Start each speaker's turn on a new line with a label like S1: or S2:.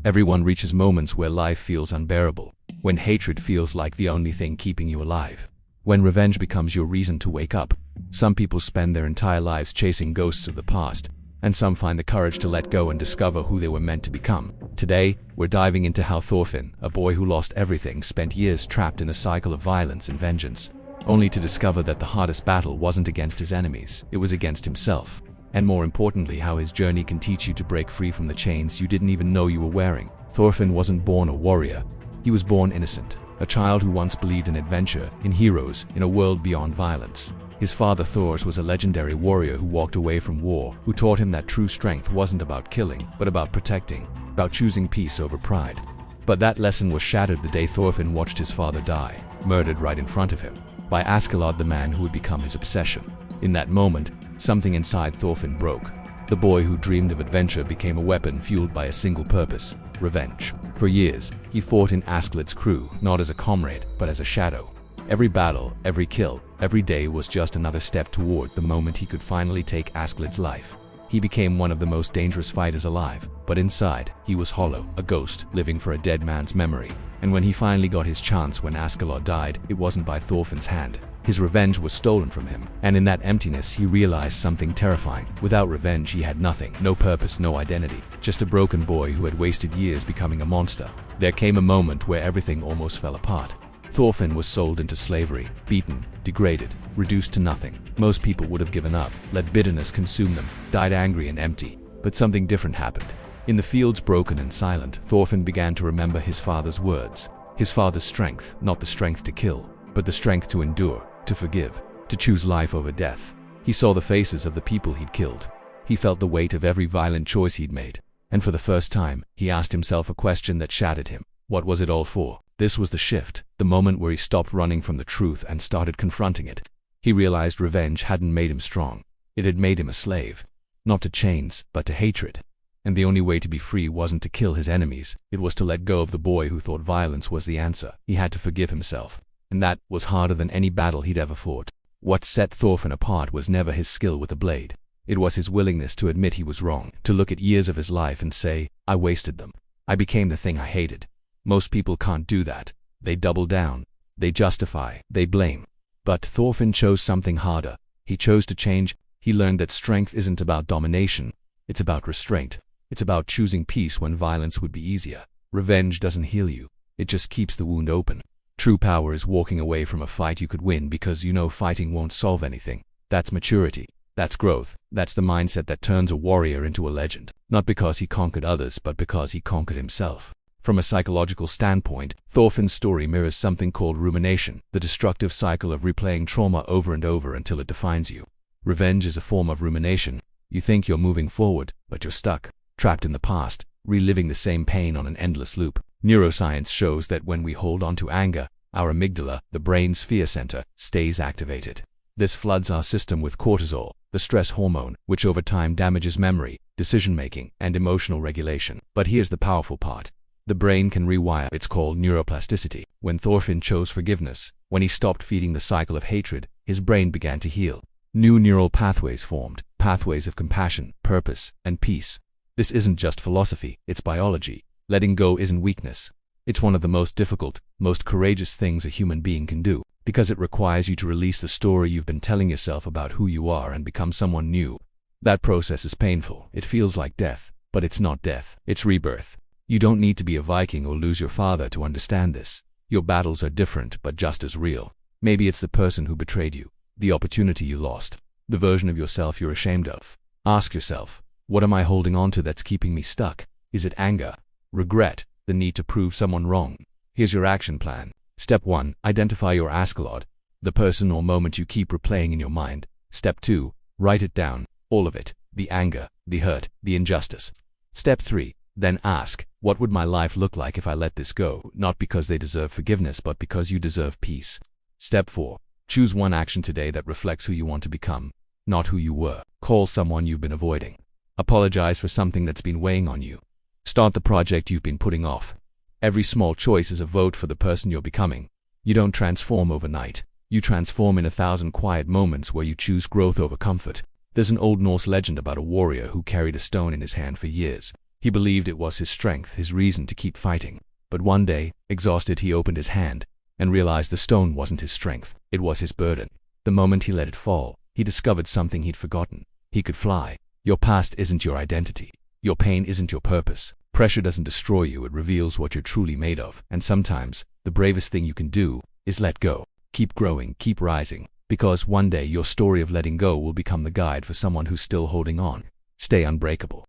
S1: Everyone reaches moments where life feels unbearable, when hatred feels like the only thing keeping you alive, when revenge becomes your reason to wake up. Some people spend their entire lives chasing ghosts of the past, and some find the courage to let go and discover who they were meant to become. Today, we're diving into how Thorfinn, a boy who lost everything, spent years trapped in a cycle of violence and vengeance, only to discover that the hardest battle wasn't against his enemies, it was against himself. And more importantly, how his journey can teach you to break free from the chains you didn't even know you were wearing. Thorfinn wasn't born a warrior. He was born innocent, a child who once believed in adventure, in heroes, in a world beyond violence. His father Thors was a legendary warrior who walked away from war, who taught him that true strength wasn't about killing, but about protecting, about choosing peace over pride. But that lesson was shattered the day Thorfinn watched his father die, murdered right in front of him, by Askeladd, the man who would become his obsession. In that moment, something inside Thorfinn broke. The boy who dreamed of adventure became a weapon fueled by a single purpose: revenge. For years, he fought in Askeladd's crew, not as a comrade, but as a shadow. Every battle, every kill, every day was just another step toward the moment he could finally take Askeladd's life. He became one of the most dangerous fighters alive, but inside, he was hollow, a ghost living for a dead man's memory. And when he finally got his chance when Askeladd died, it wasn't by Thorfinn's hand. His revenge was stolen from him, and in that emptiness he realized something terrifying. Without revenge he had nothing, no purpose, no identity, just a broken boy who had wasted years becoming a monster. There came a moment where everything almost fell apart. Thorfinn was sold into slavery, beaten, degraded, reduced to nothing. Most people would have given up, let bitterness consume them, died angry and empty. But something different happened. In the fields, broken and silent, Thorfinn began to remember his father's words. His father's strength, not the strength to kill, but the strength to endure, to forgive, to choose life over death. He saw the faces of the people he'd killed. He felt the weight of every violent choice he'd made. And for the first time, he asked himself a question that shattered him. What was it all for? This was the shift, the moment where he stopped running from the truth and started confronting it. He realized revenge hadn't made him strong. It had made him a slave. Not to chains, but to hatred. And the only way to be free wasn't to kill his enemies. It was to let go of the boy who thought violence was the answer. He had to forgive himself. And that was harder than any battle he'd ever fought. What set Thorfinn apart was never his skill with a blade. It was his willingness to admit he was wrong, to look at years of his life and say, I wasted them. I became the thing I hated. Most people can't do that. They double down. They justify. They blame. But Thorfinn chose something harder. He chose to change. He learned that strength isn't about domination. It's about restraint. It's about choosing peace when violence would be easier. Revenge doesn't heal you. It just keeps the wound open. True power is walking away from a fight you could win because you know fighting won't solve anything. That's maturity. That's growth. That's the mindset that turns a warrior into a legend. Not because he conquered others, but because he conquered himself. From a psychological standpoint, Thorfinn's story mirrors something called rumination, the destructive cycle of replaying trauma over and over until it defines you. Revenge is a form of rumination. You think you're moving forward, but you're stuck, trapped in the past, reliving the same pain on an endless loop. Neuroscience shows that when we hold on to anger, our amygdala, the brain's fear center, stays activated. This floods our system with cortisol, the stress hormone, which over time damages memory, decision-making, and emotional regulation. But here's the powerful part. The brain can rewire. It's called neuroplasticity. When Thorfinn chose forgiveness, when he stopped feeding the cycle of hatred, his brain began to heal. New neural pathways formed, pathways of compassion, purpose, and peace. This isn't just philosophy, it's biology. Letting go isn't weakness. It's one of the most difficult, most courageous things a human being can do, because it requires you to release the story you've been telling yourself about who you are and become someone new. That process is painful. It feels like death, but it's not death, it's rebirth. You don't need to be a Viking or lose your father to understand this. Your battles are different, but just as real. Maybe it's the person who betrayed you, the opportunity you lost, the version of yourself you're ashamed of. Ask yourself, what am I holding on to that's keeping me stuck? Is it anger, regret, the need to prove someone wrong? Here's your action plan. Step 1. Identify your Askeladd, the person or moment you keep replaying in your mind. Step 2. Write it down, all of it, the anger, the hurt, the injustice. Step 3. Then ask, what would my life look like if I let this go? Not because they deserve forgiveness, but because you deserve peace. Step 4. Choose one action today that reflects who you want to become, not who you were. Call someone you've been avoiding. Apologize for something that's been weighing on you. Start the project you've been putting off. Every small choice is a vote for the person you're becoming. You don't transform overnight. You transform in 1,000 quiet moments where you choose growth over comfort. There's an old Norse legend about a warrior who carried a stone in his hand for years. He believed it was his strength, his reason to keep fighting. But one day, exhausted, he opened his hand and realized the stone wasn't his strength, it was his burden. The moment he let it fall, he discovered something he'd forgotten. He could fly. Your past isn't your identity. Your pain isn't your purpose. Pressure doesn't destroy you, it reveals what you're truly made of. And sometimes, the bravest thing you can do is let go. Keep growing, keep rising, because one day your story of letting go will become the guide for someone who's still holding on. Stay unbreakable.